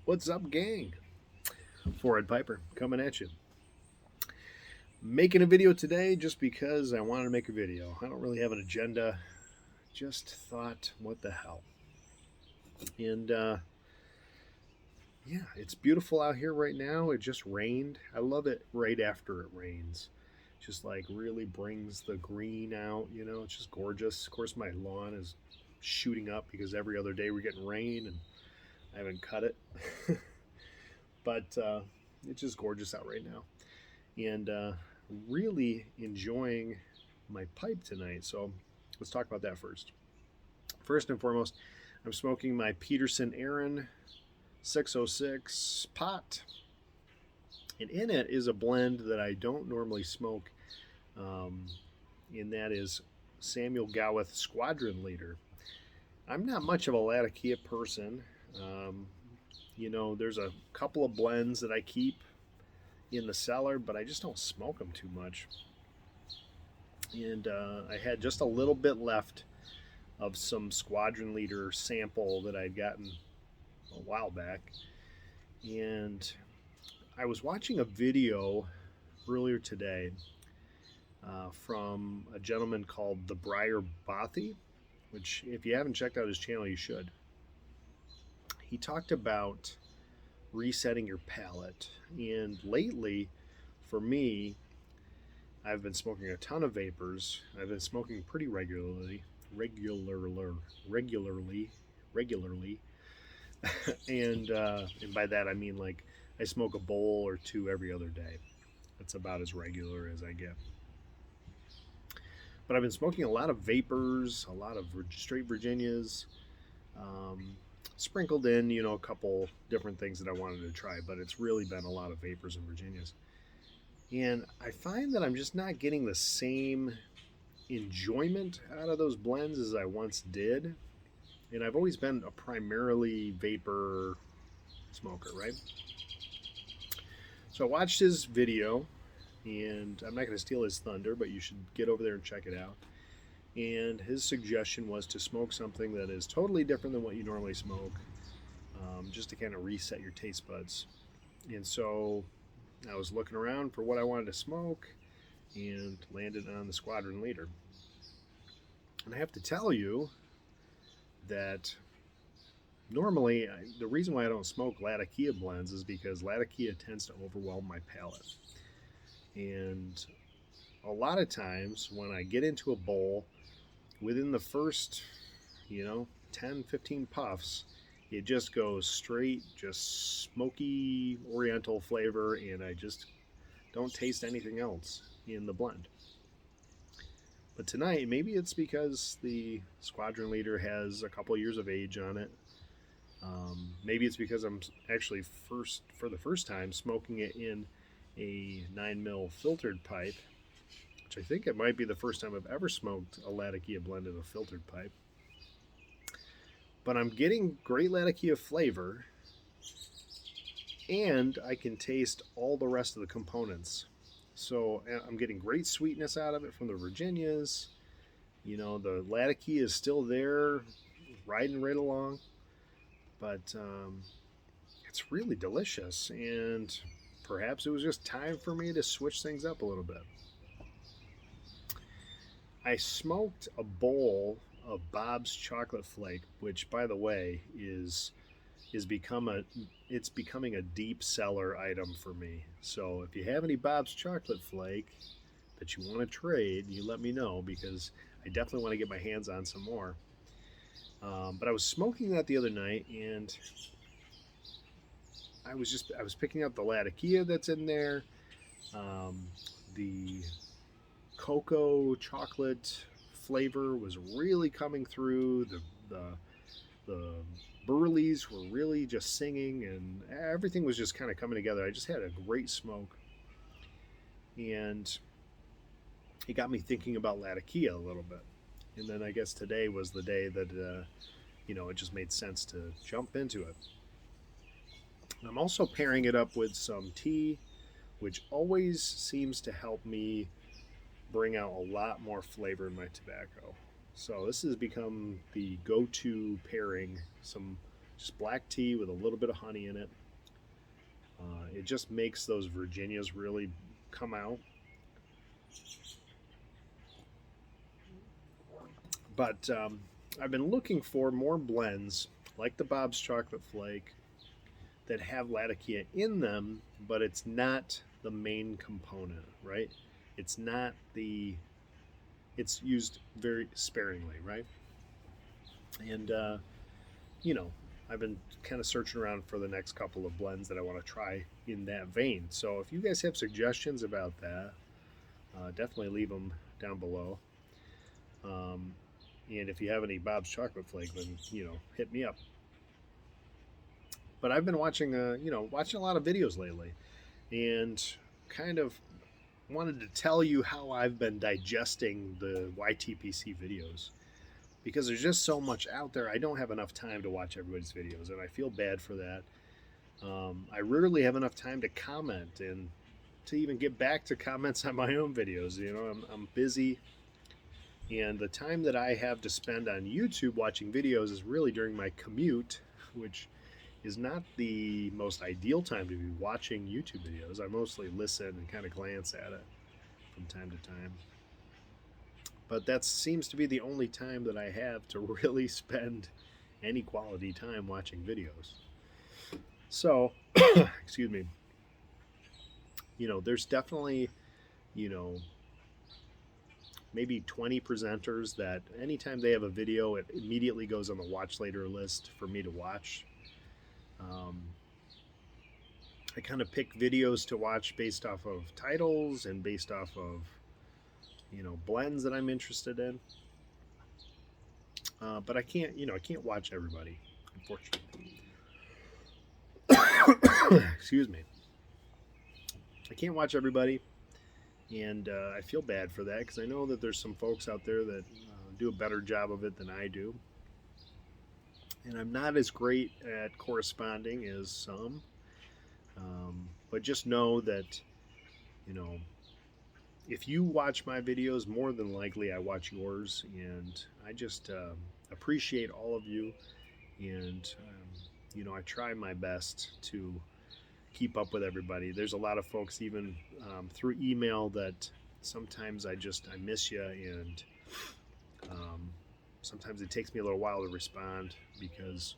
What's up, gang? Forehead Piper coming at you. Making a video today just because I wanted to make a video. I don't really have an agenda. Just thought, what the hell? And yeah, it's beautiful out here right now. It just rained. I love it right after it rains. Just like really brings the green out, it's just gorgeous. Of course, my lawn is shooting up because every other day we're getting rain and I haven't cut it. But it's just gorgeous out right now. And really enjoying my pipe tonight. So let's talk about that first. First and foremost, I'm smoking my Peterson Aaron 606 pot. And in it is a blend that I don't normally smoke, and that is Samuel Gawith Squadron Leader. I'm not much of a Latakia person. There's a couple of blends that I keep in the cellar, but I just don't smoke them too much. And I had just a little bit left of some Squadron Leader sample that I'd gotten a while back. And I was watching a video earlier today from a gentleman called the Briar Bothy, which if you haven't checked out his channel, you should. He talked about resetting your palate, and lately for me, I've been smoking a ton of vapors. I've been smoking pretty regularly, and by that I mean like I smoke a bowl or two every other day. That's about as regular as I get. But I've been smoking a lot of vapors, a lot of straight Virginias, sprinkled in, a couple different things that I wanted to try, but it's really been a lot of vapors and Virginias. And I find that I'm just not getting the same enjoyment out of those blends as I once did. And I've always been a primarily vapor smoker, right? So I watched his video, and I'm not going to steal his thunder, but you should get over there and check it out. And his suggestion was to smoke something that is totally different than what you normally smoke, just to kind of reset your taste buds. And so I was looking around for what I wanted to smoke and landed on the Squadron Leader. And I have to tell you that normally the reason why I don't smoke Latakia blends is because Latakia tends to overwhelm my palate. And a lot of times when I get into a bowl, within the first 10-15 puffs, it just goes straight, just smoky oriental flavor, and I just don't taste anything else in the blend. But tonight, maybe it's because the Squadron Leader has a couple years of age on it. Maybe it's because I'm actually for the first time smoking it in a 9mm filtered pipe, which I think it might be the first time I've ever smoked a Latakia blend in a filtered pipe. But I'm getting great Latakia flavor, and I can taste all the rest of the components. So I'm getting great sweetness out of it from the Virginias. The Latakia is still there, riding right along. But it's really delicious, and perhaps it was just time for me to switch things up a little bit. I smoked a bowl of Bob's Chocolate Flake, which, by the way, it's becoming a deep seller item for me. So if you have any Bob's Chocolate Flake that you want to trade, you let me know, because I definitely want to get my hands on some more. But I was smoking that the other night, and I was picking up the Latakia that's in there, the cocoa chocolate flavor was really coming through. The burleys were really just singing, and everything was just kind of coming together. I just had a great smoke, and it got me thinking about Latakia a little bit. And then I guess today was the day that it just made sense to jump into it. I'm also pairing it up with some tea, which always seems to help me bring out a lot more flavor in my tobacco. So this has become the go-to pairing, some just black tea with a little bit of honey in it. It just makes those Virginias really come out. But I've been looking for more blends like the Bob's Chocolate Flake that have Latakia in them, but it's not the main component, right? It's not the, it's used very sparingly, right? And, you know, I've been kind of searching around for the next couple of blends that I want to try in that vein. So if you guys have suggestions about that, definitely leave them down below. Um, and if you have any Bob's Chocolate Flake, then, hit me up. But I've been watching, watching a lot of videos lately, and kind of wanted to tell you how I've been digesting the YTPC videos because there's just so much out there. I don't have enough time to watch everybody's videos, and I feel bad for that. I rarely have enough time to comment and to even get back to comments on my own videos. I'm busy, and the time that I have to spend on YouTube watching videos is really during my commute, which is not the most ideal time to be watching YouTube videos. I mostly listen and kind of glance at it from time to time. But that seems to be the only time that I have to really spend any quality time watching videos. So, excuse me, there's definitely, maybe 20 presenters that anytime they have a video, it immediately goes on the watch later list for me to watch. I kind of pick videos to watch based off of titles and based off of, blends that I'm interested in. But I can't watch everybody, unfortunately. Excuse me. I can't watch everybody, and I feel bad for that because I know that there's some folks out there that do a better job of it than I do. And I'm not as great at corresponding as some. But just know that, if you watch my videos, more than likely I watch yours. And I just appreciate all of you. And, I try my best to keep up with everybody. There's a lot of folks, even through email, that sometimes I miss you. And sometimes it takes me a little while to respond because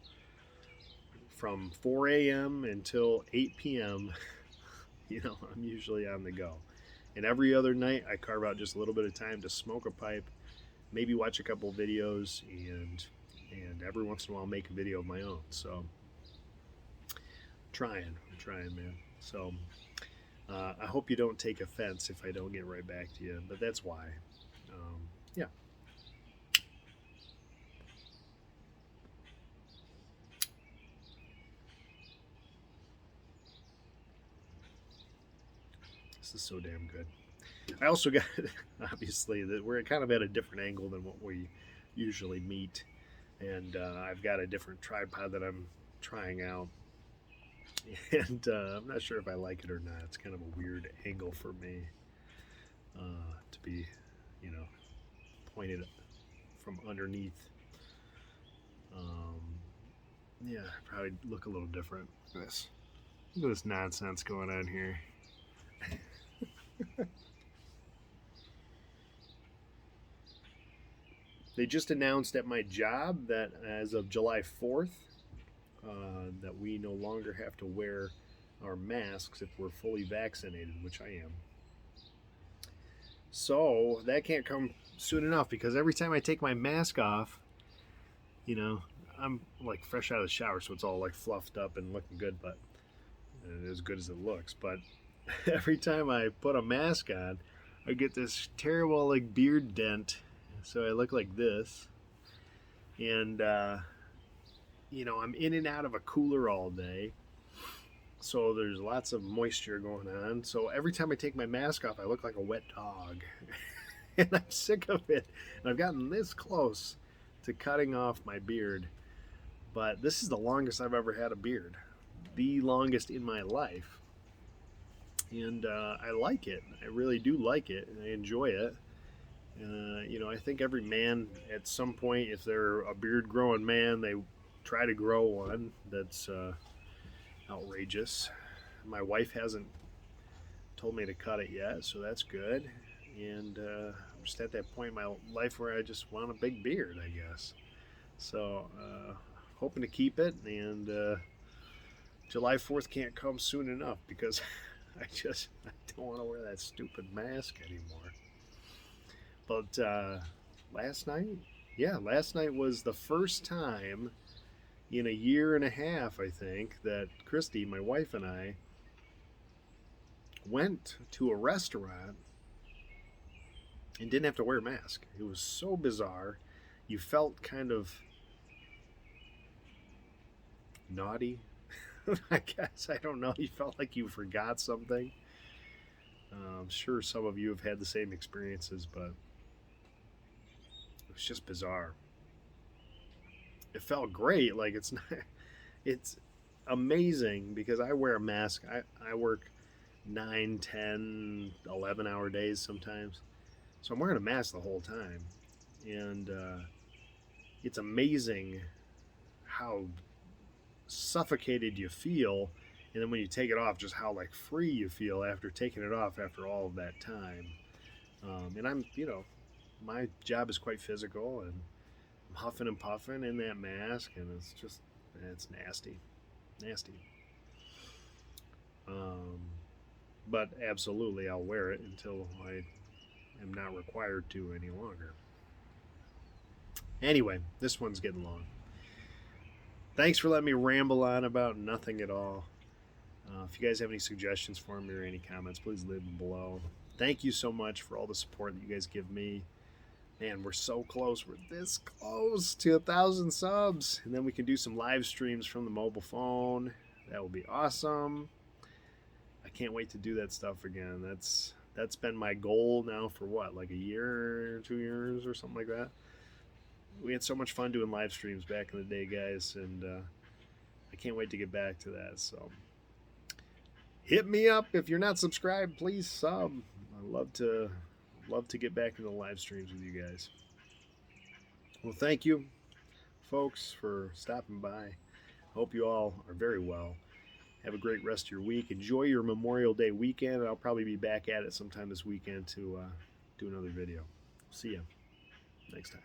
from 4 a.m. until 8 p.m., I'm usually on the go. And every other night, I carve out just a little bit of time to smoke a pipe, maybe watch a couple videos, and every once in a while make a video of my own. So, I'm trying, man. So, I hope you don't take offense if I don't get right back to you, but that's why. Yeah. This is so damn good. I also got, obviously, that we're kind of at a different angle than what we usually meet. And I've got a different tripod that I'm trying out. And I'm not sure if I like it or not. It's kind of a weird angle for me to be, pointed from underneath. Yeah, probably look a little different. Look at this nonsense going on here. They just announced at my job that as of July 4th, that we no longer have to wear our masks if we're fully vaccinated, which I am. So that can't come soon enough because every time I take my mask off, I'm like fresh out of the shower, so it's all like fluffed up and looking good, but as good as it looks. But every time I put a mask on, I get this terrible like beard dent. So I look like this. And, I'm in and out of a cooler all day. So there's lots of moisture going on. So every time I take my mask off, I look like a wet dog. And I'm sick of it. And I've gotten this close to cutting off my beard. But this is the longest I've ever had a beard. The longest in my life. And I like it. I really do like it. I enjoy it. I think every man at some point, if they're a beard growing man, they try to grow one. That's outrageous. My wife hasn't told me to cut it yet, so that's good. And I'm just at that point in my life where I just want a big beard, I guess. So hoping to keep it, and July 4th can't come soon enough because I don't want to wear that stupid mask anymore. But last night, yeah, last night was the first time in a year and a half, I think, that Christy, my wife, and I went to a restaurant and didn't have to wear a mask. It was so bizarre. You felt kind of naughty, I guess. I don't know. You felt like you forgot something. I'm sure some of you have had the same experiences, but it was just bizarre. It felt great. Like it's not, it's amazing because I wear a mask. I work 9, 10, 11 hour days sometimes. So I'm wearing a mask the whole time. And it's amazing how suffocated you feel. And then when you take it off, just how like free you feel after taking it off after all of that time. And I'm, my job is quite physical, and I'm huffing and puffing in that mask, and it's nasty, nasty. Um, but absolutely, I'll wear it until I am not required to any longer. Anyway, this one's getting long. Thanks for letting me ramble on about nothing at all. If you guys have any suggestions for me or any comments, please leave them below. Thank you so much for all the support that you guys give me. Man, we're so close. We're this close to 1,000 subs. And then we can do some live streams from the mobile phone. That will be awesome. I can't wait to do that stuff again. That's been my goal now for what, like a year or 2 years or something like that. We had so much fun doing live streams back in the day, guys, and I can't wait to get back to that. So hit me up if you're not subscribed. Please sub. I love to get back into live streams with you guys. Well, thank you, folks, for stopping by. Hope you all are very well. Have a great rest of your week. Enjoy your Memorial Day weekend. I'll probably be back at it sometime this weekend to do another video. See you next time.